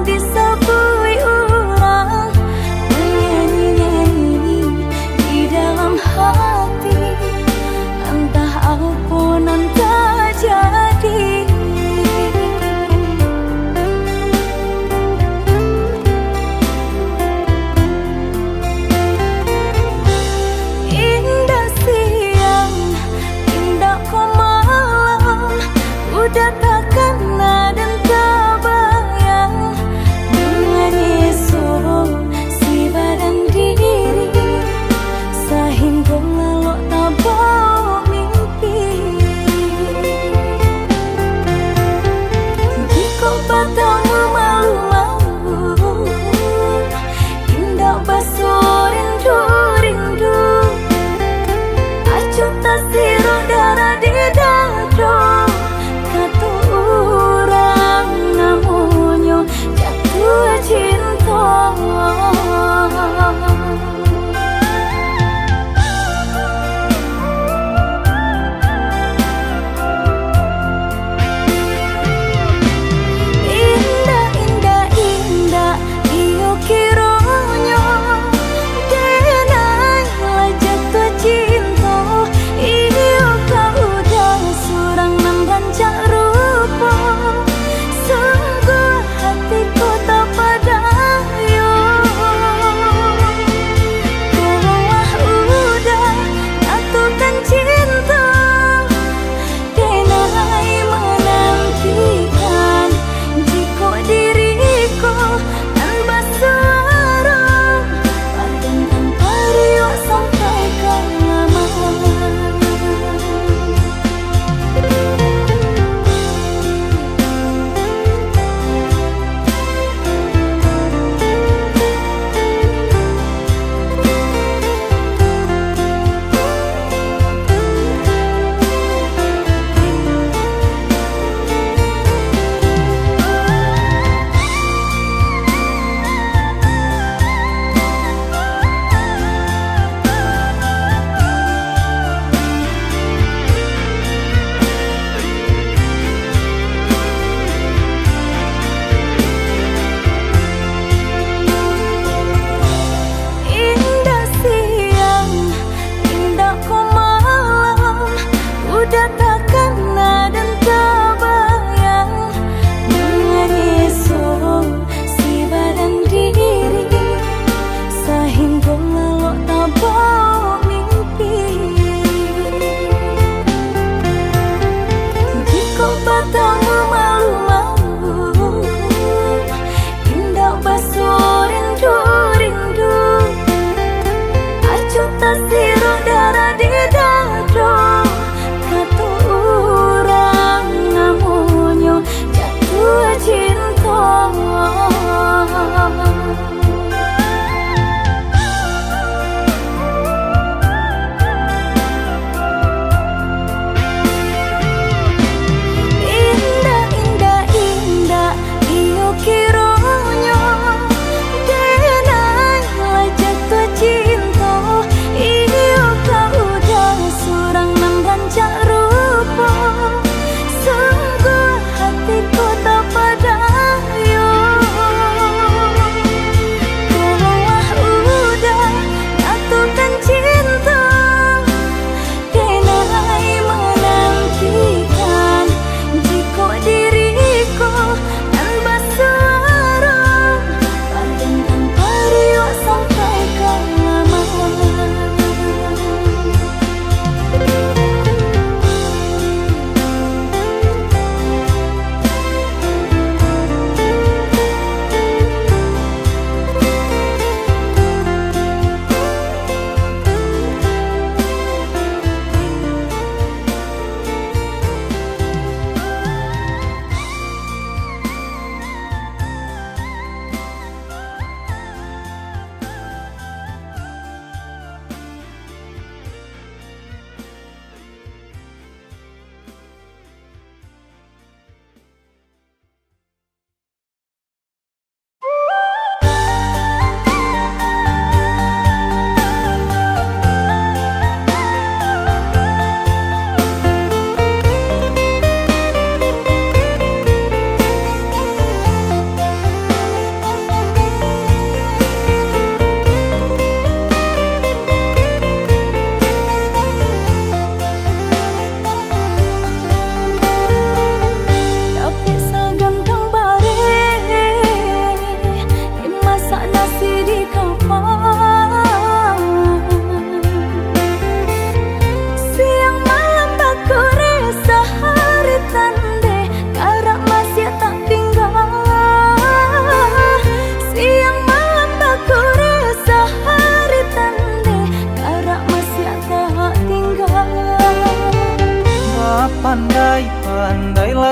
disapui orang, menyanyi-nyanyi di dalam hati, entah apa nan terjadi. Indah siang, indah kau malam, udah takkan dan terbayang dengan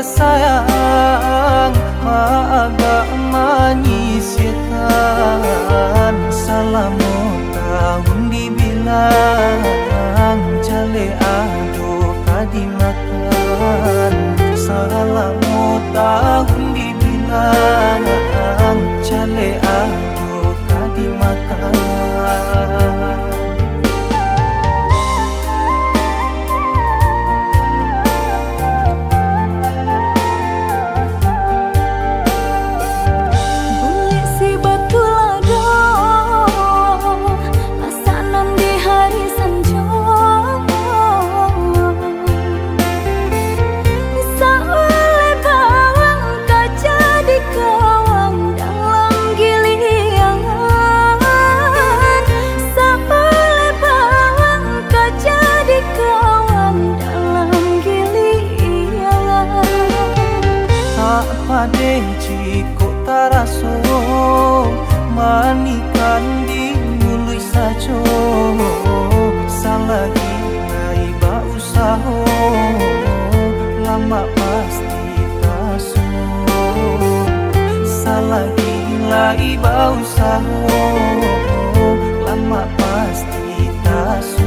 sayang agak menyisihkan. Selamat tahun dibilang jale ado kadimakan. Selamat tahun dibilang jale ado kadimakan. Pade jiko taraso manikan di mului sajo. Salagi naiba usaho lama pasti taso. Salagi naiba usaho lama pasti taso.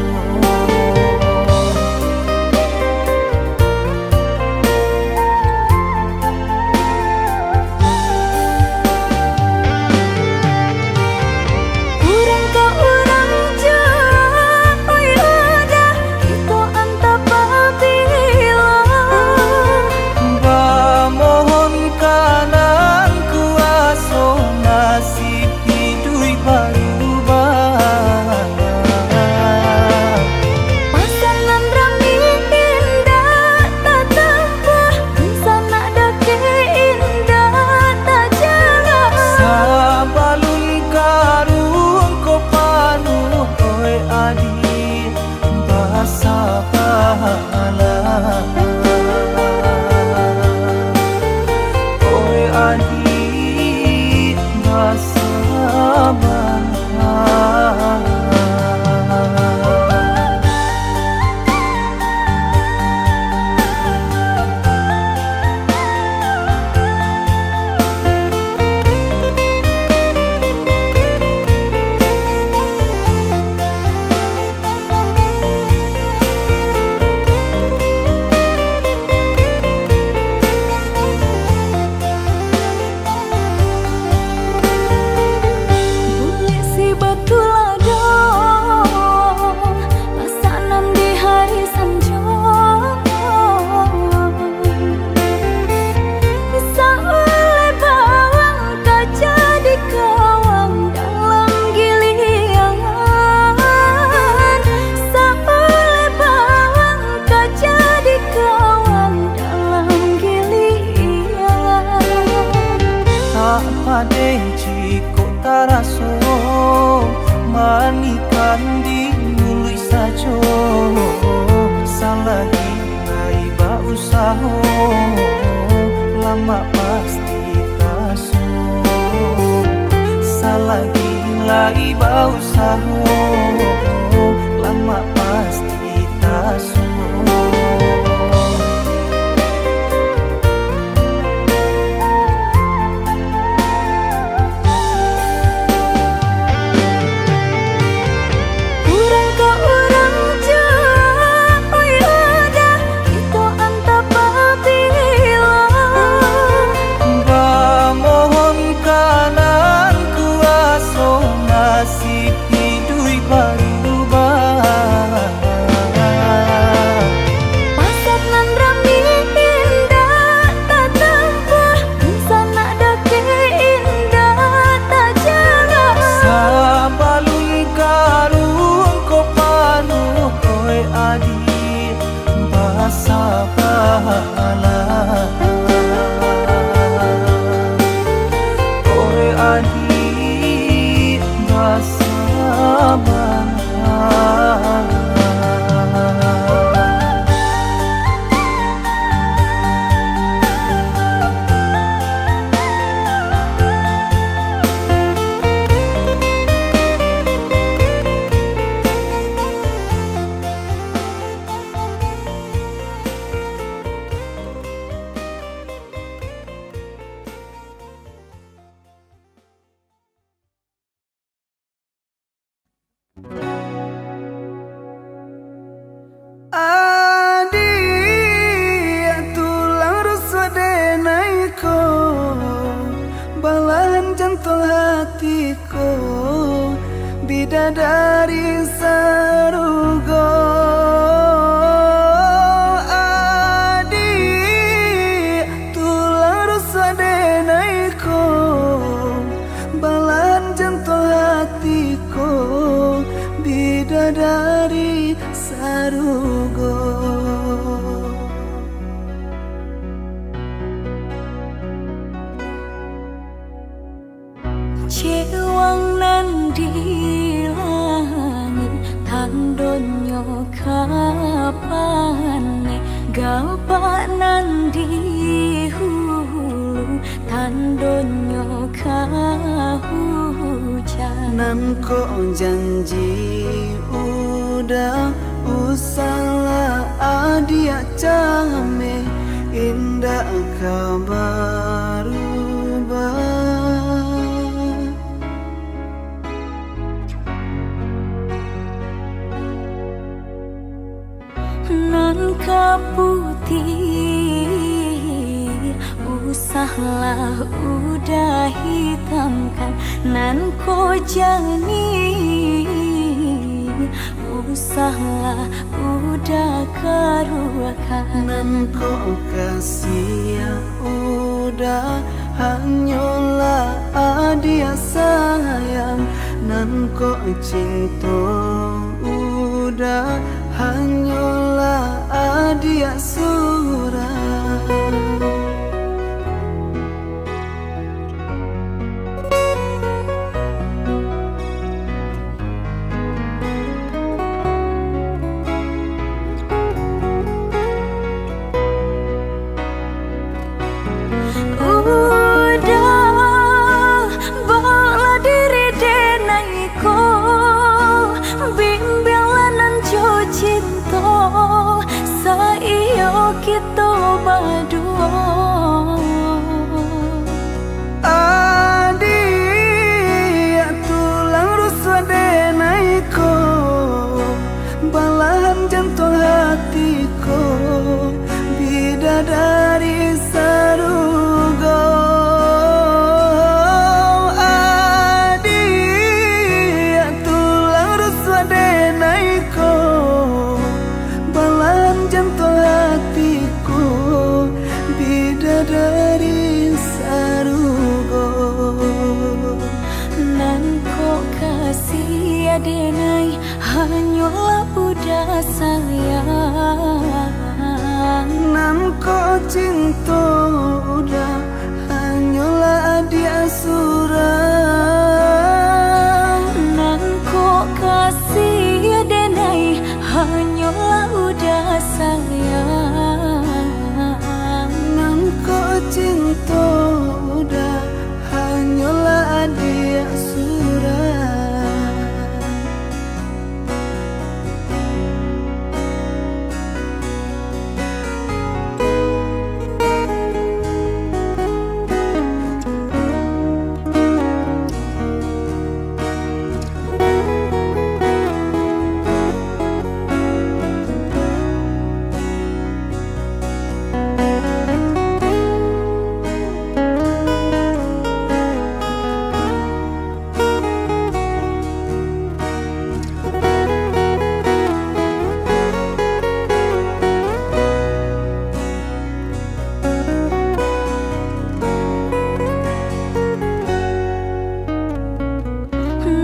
Pade jiko taraso manikan di mului sajo. Salagi naiba usaho lama pasti taso. Salagi naiba usaho lama pasti taso. Hidup Adia tulang ruswa denaiko, balahan jantung hatiku, bidadari sarugo. Adia tulang ruswa denaiko, balahan jantung hatiku, bidadari sarugo. Cewang nan di langit tandonyo kapane, galpak nan di hulu tandonyo kahujan. Nan ko janji udah usahlah adia came, indah kabar Nan kaputih usahlah udah hitamkan, nan ko jani usahlah udah keruakan. nan ko kasih udah hanyalah adia sayang, nan ko cinta udah hanyalah adia surah. Udah bala diri denaiko, bimbinglah nan jo cinta, saiyo kita berdua. Adia tulang ruswa denaiko, balahan jantung hatiku, bidadari sarugo. Adia tulang ruswa denaiko, balahan jantung hatiku, bidadari sarugo. Nan ko kasih adenai hanyalah udah sayang, Nan ko cinta udah hanyalah adia surah. nan ko kasih adenai hanyalah udah sayang, Nan ko cinta udah hanyalah adia surah.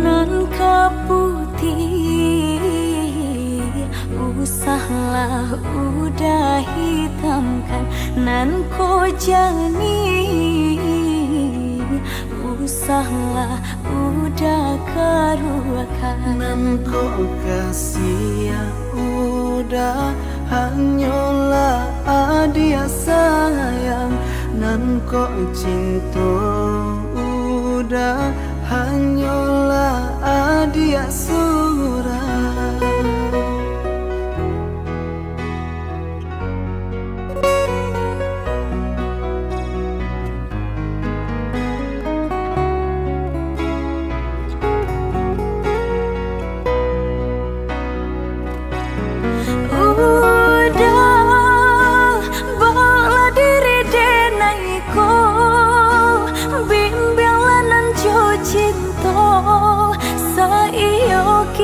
nan kaputih usahlah udah hitamkan, nan ko jani usahlah udah keruakan. Nan ko kasih udah hanyalah adia sayang, nan ko cinta udah hanyalah adia surah.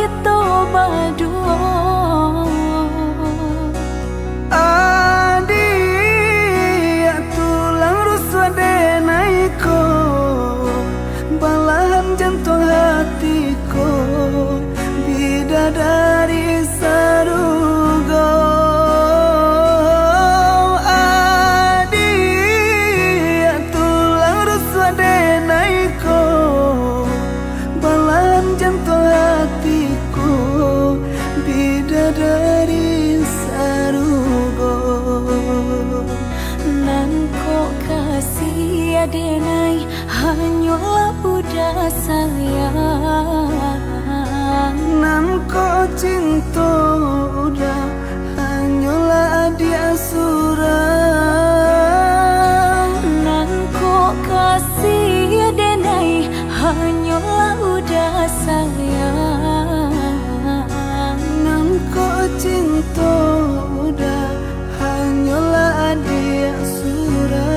kita berdua. Adik tulang ruswa denaiko, balahan jantung hatiku, bidadari sarugo. Adik tulang ruswa denaiko, balahan jantung hatiku, bidadari sarugo. Nan ko kasih adenai hanyalah budak sayang. Nan ko cinta udah hanyalah adik asurang. Nan ko kasih adenai hanyalah budak sayang. Nan ko cinta udah hanyalah adik asurang.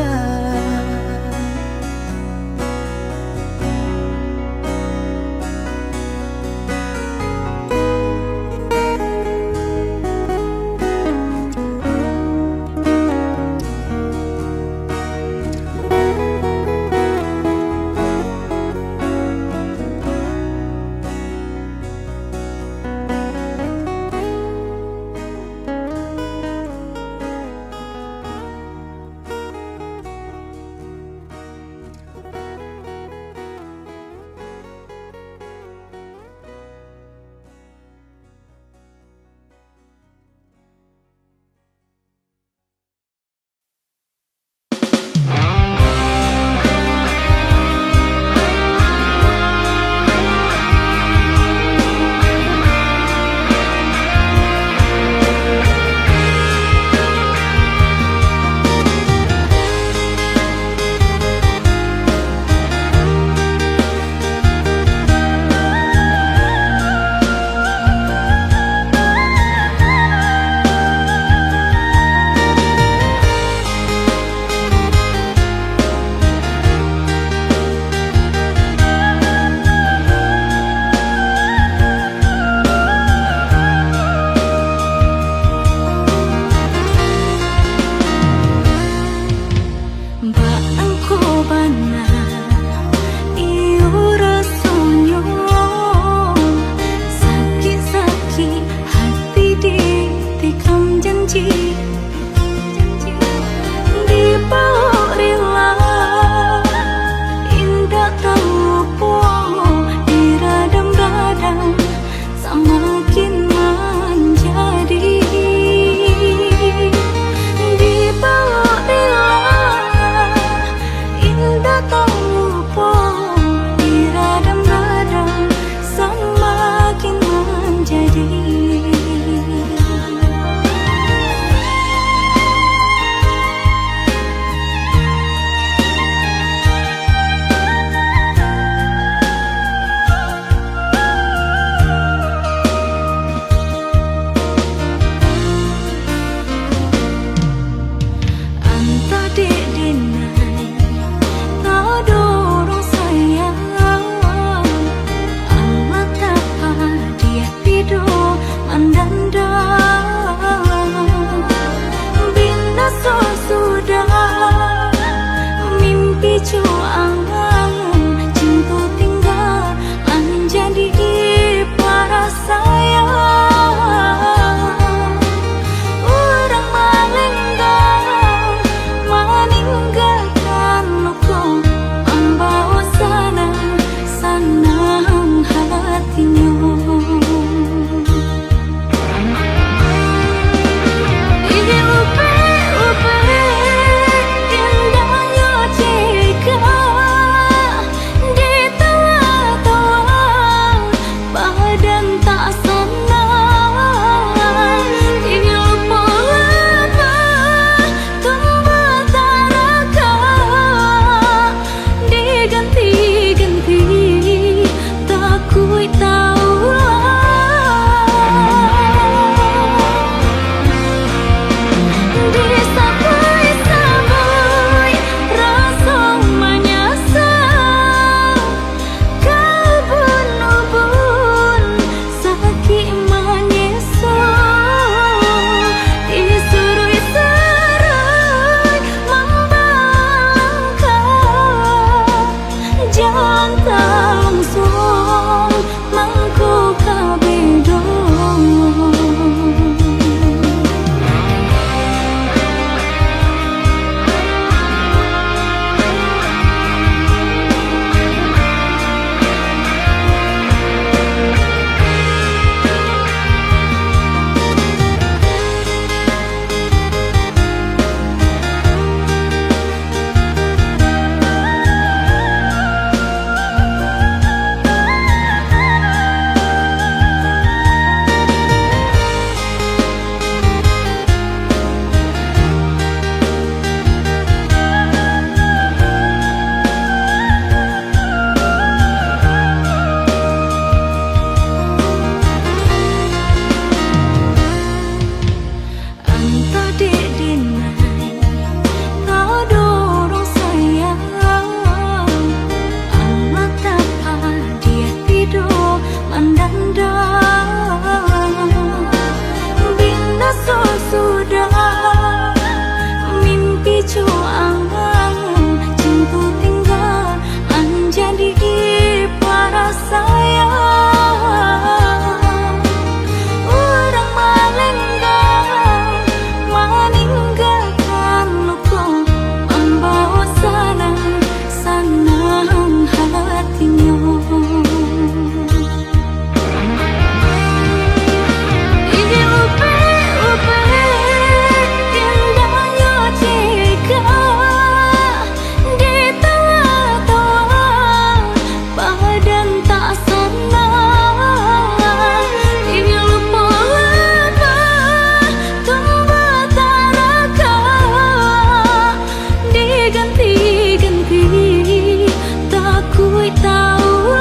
kui tahu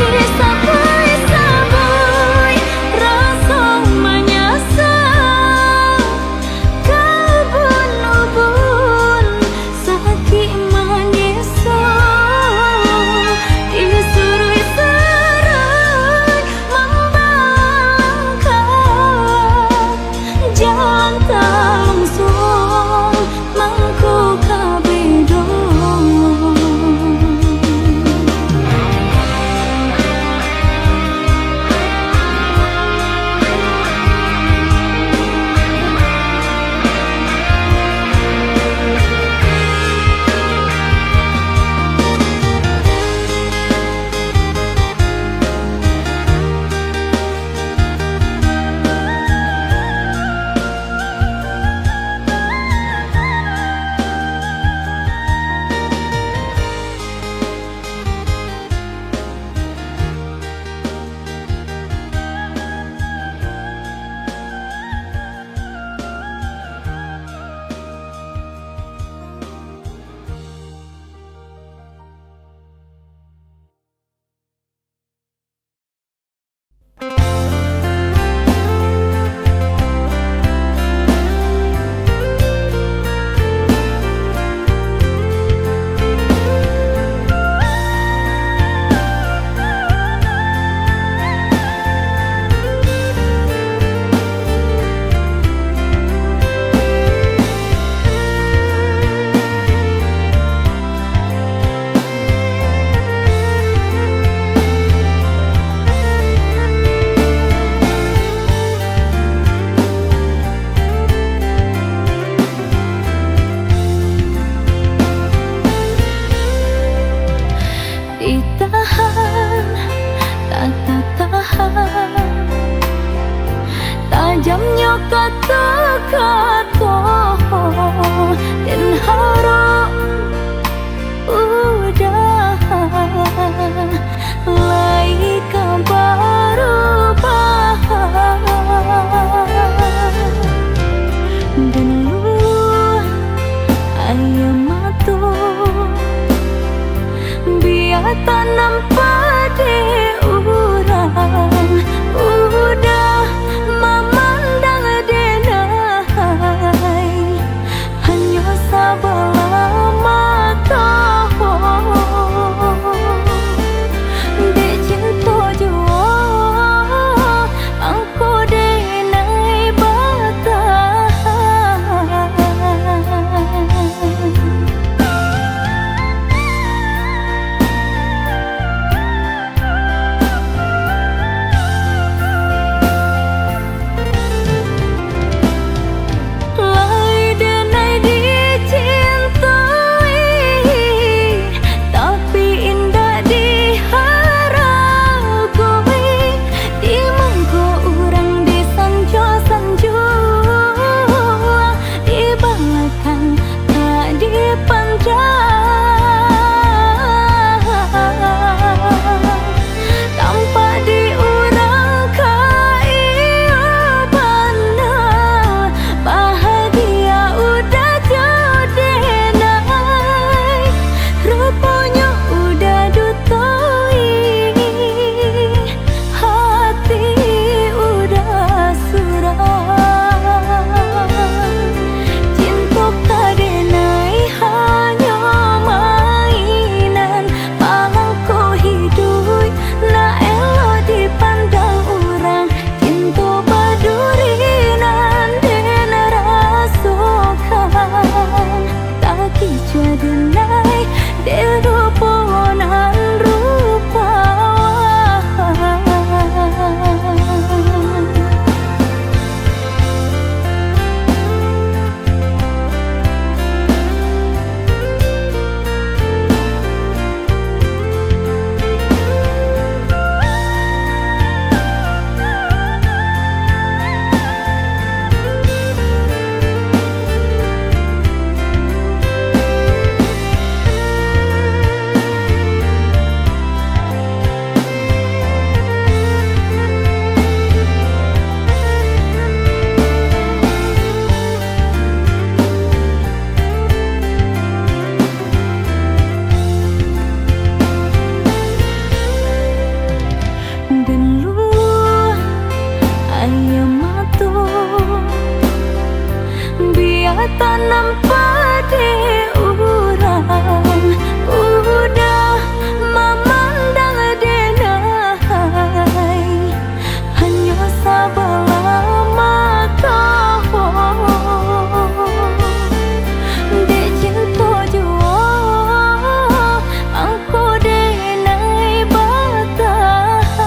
disabai-sabai rasa menyesal kabun-ubun sakit menyesal disuruh serai membalangkan jalan langsung mangku kabedong. Ditahan, tak tahan tajamnya kata-kata dan harap udahan lai kabar dan lu ayam matu biar tanam padi urang udah memandang denah tanam padi urang udah memandang denai hanya sebelah mata dek cinta jua aku denai batahan.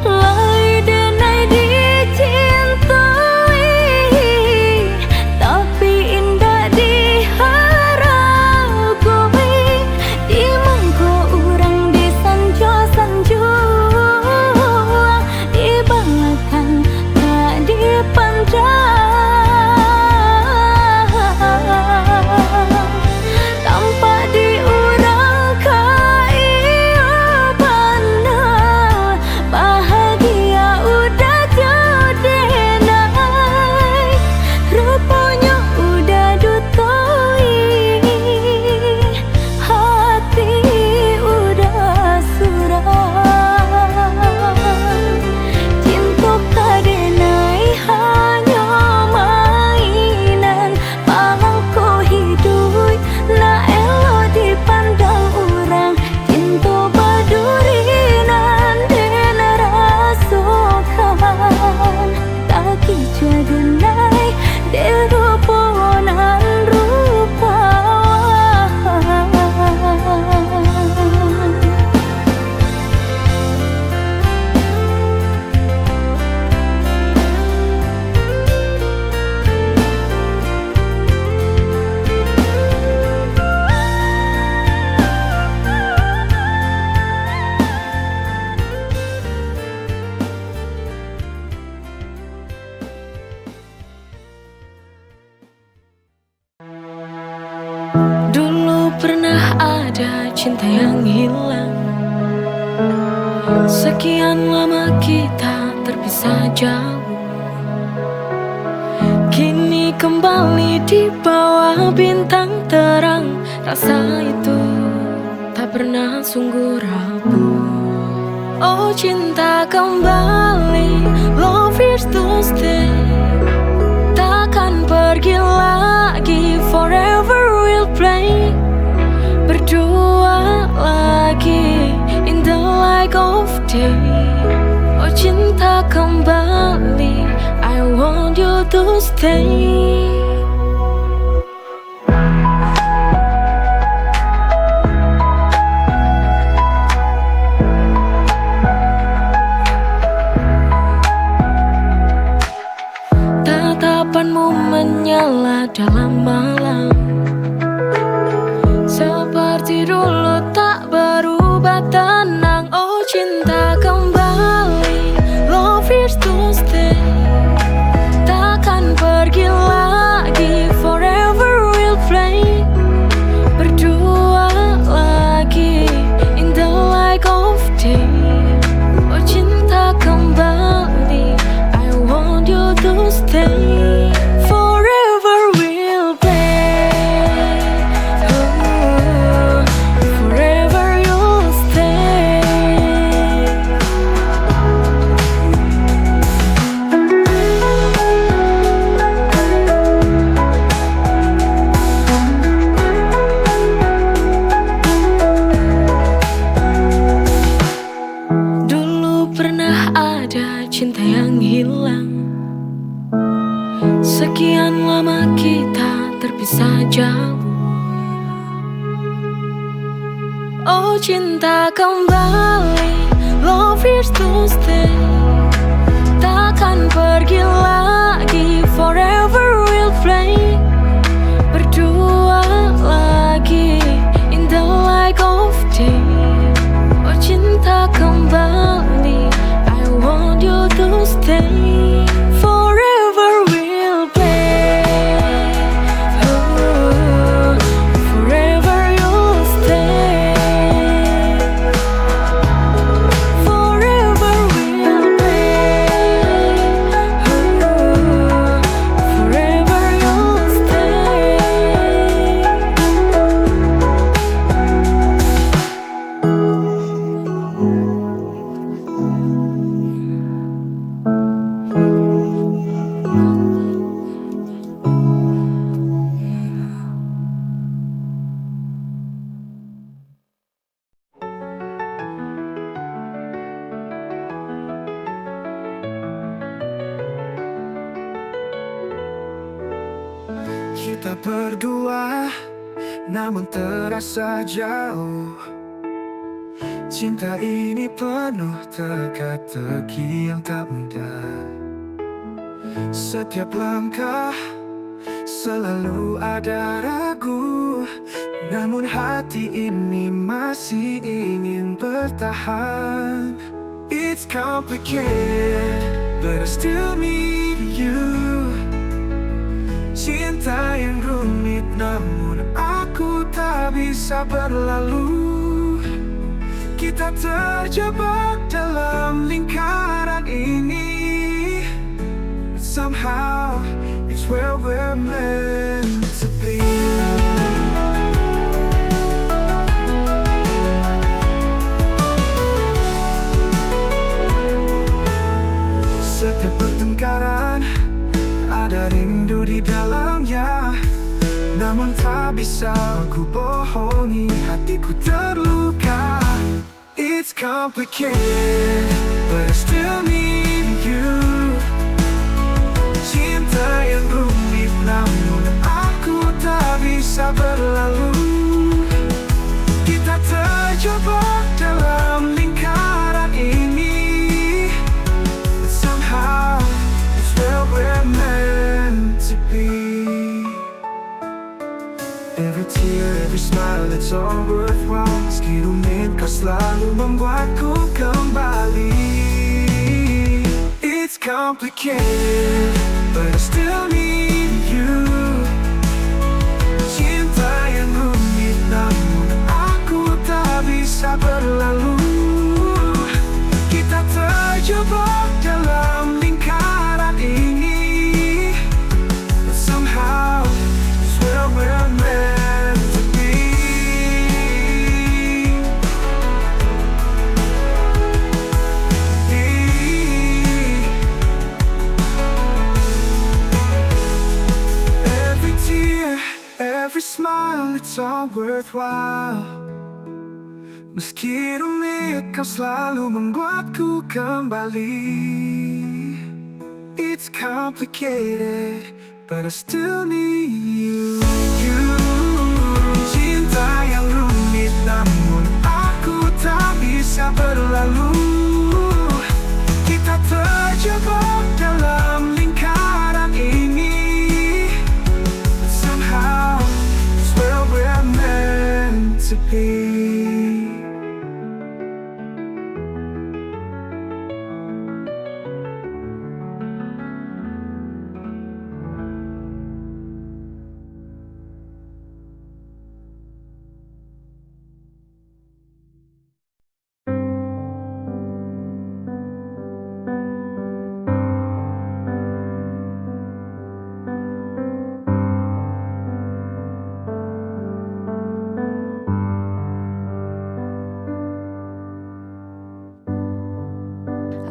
Lai denai dicintai tapi indah diharagoi di mangko urang disanjo-sanjo di belakang tak dipandang tanpa diurang kaya benar bahagia udah jodenai rupanya udah dutoi hati udah surang cinta kadenai hanya mainan palangko hidup na elo dipandang orang cinta badurinan den rasokan tak kicua denai deruponan rupawan. Dulu pernah ada cinta yang hilang. Sekian lama kita terpisah jauh. Kini kembali di bawah bintang terang. Rasa itu tak pernah sungguh rapuh. Oh cinta kembali, love is to stay. Takkan pergi lagi, forever we'll play. Berdua lagi in the light of day. Oh cinta kembali, I want you to stay. Tatapanmu menyala dalam malam, seperti dulu tak berubah tenang. Oh cinta kembali, love is to stay. Takkan pergi lagi, forever we'll play. Berdua lagi in the light of day. Oh cinta kembali, I want you to stay. Forever we'll play. Oh, forever you'll stay. Dulu pernah ada cinta yang hilang. Sekian lama kita terpisah jauh. Oh cinta kembali, love is to stay. Takkan pergi lagi, forever we'll play. Berdua lagi in the light of day. Oh cinta kembali, I want you to stay. Forever we'll play. Oh, forever you'll stay. Forever we'll play. Oh, Kita berdua namun terasa jauh. Cinta ini penuh teka-teki yang tak mudah. Setiap langkah selalu ada ragu, namun hati ini masih ingin bertahan. It's complicated, but I still need you. Cinta yang rumit namun aku tak bisa berlalu. Kita terjebak dalam lingkaran ini. Somehow it's where we're meant to be. Setiap pertengkaran ada rindu di dalamnya, namun tak bisa aku bohongi, hatiku terluka. It's complicated, but I still need you. Cinta yang rumit namun aku tak bisa berlalu. Kita terjebak dalam lingkaran ini. Somehow it's where we're meant to be. Every tear, every smile, it's all worthwhile. Meski rumit kau selalu membuatku kembali. It's complicated, but I still need you. Cinta yang rumit namun aku tak bisa berlalu. Kita terjebak dalam lingkaran ini. But somehow it's where we're meant to be. Every tear, every smile, it's all worthwhile. Meski rumit kau selalu membuatku kembali. It's complicated, but I still need you. Cinta yang rumit namun aku tak bisa berlalu. Kita terjebak dalam lingkaran ini. Somehow it's where we're meant to be.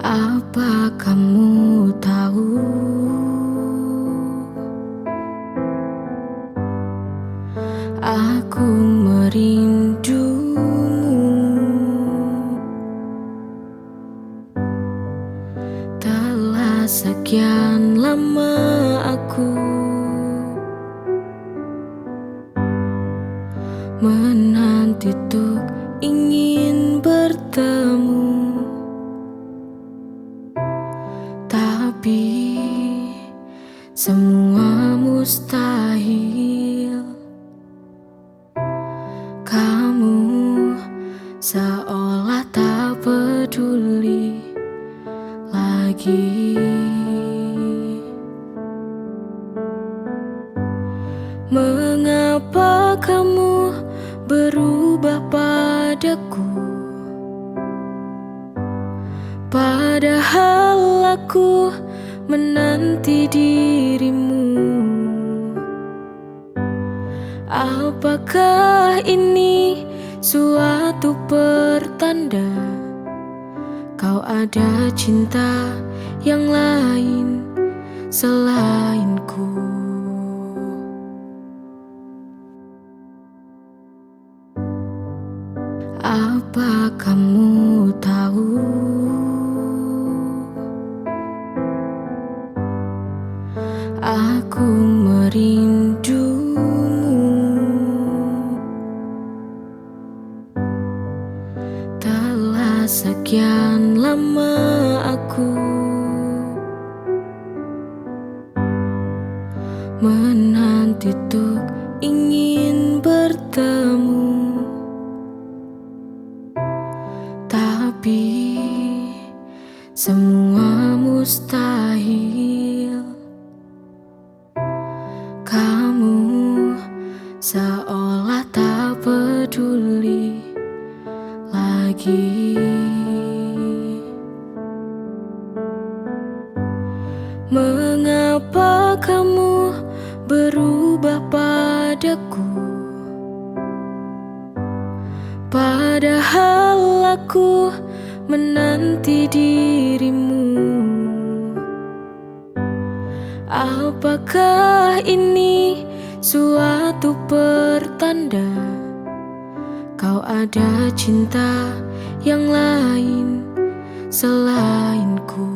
Apa kamu tahu, aku merindumu. Telah sekian lama aku menanti untuk ingin bertemu. Tapi semua mustahil. Kamu seolah tak peduli lagi. Mengapa kamu berubah padaku? Padahal aku menanti dirimu. Apakah ini suatu pertanda kau ada cinta yang lain selainku? Apa kamu tahu, aku merindu Sekian lama aku menanti untuk ingin bertemu, tapi semua mustahil. Kamu seolah tak peduli lagi. Mengapa kamu berubah padaku, padahal aku menanti dirimu? Apakah ini suatu pertanda kau ada cinta yang lain selainku?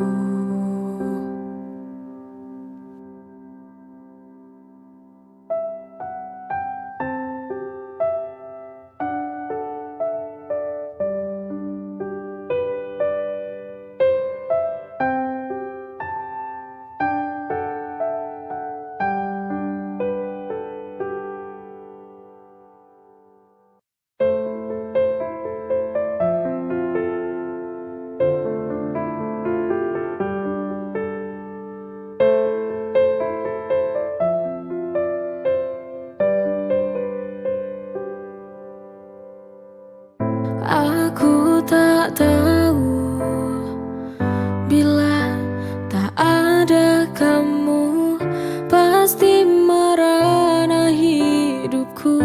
Aku tak tahu bila tak ada kamu pasti merana hidupku.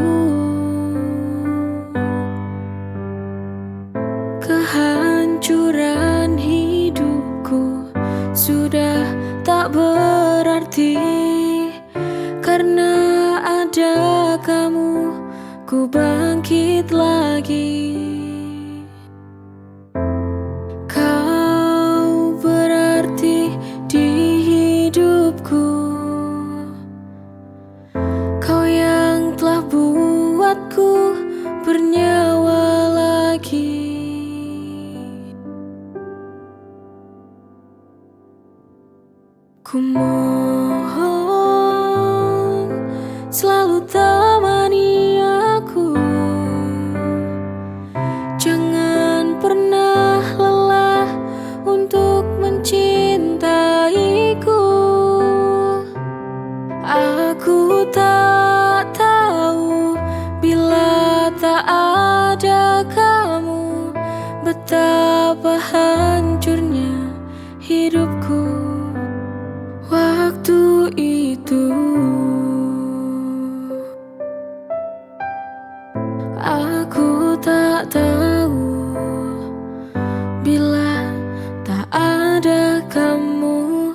Kehancuran hidupku sudah tak berarti karena ada kamu, ku bangkit lagi. Bernyawa lagi. Ku mohon selalu temani aku, jangan pernah lelah untuk mencintaiku. Aku tak tahu bila tak ada kamu, betapa hancurnya hidupku waktu itu. Aku tak tahu bila tak ada kamu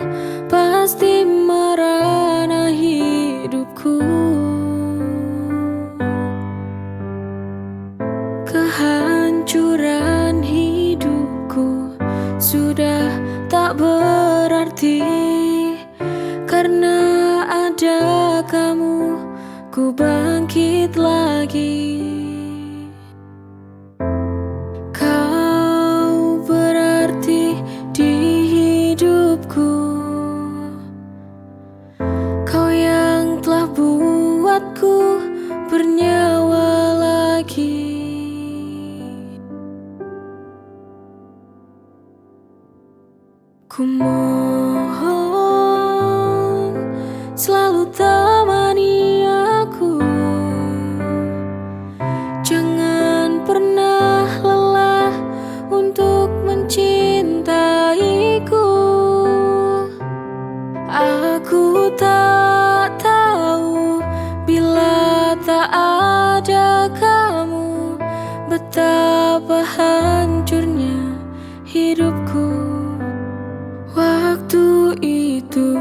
pasti merana hidupku. Kehancuran hidupku sudah tak berarti karena ada kamu, ku bangkit lagi. Kau berarti di hidupku, kau yang telah buatku bernyawa lagi. Ku mohon selalu temani aku, jangan pernah lelah untuk mencintaiku. Aku tak tahu bila tak ada kamu, betapa hancurnya hidupku waktu itu.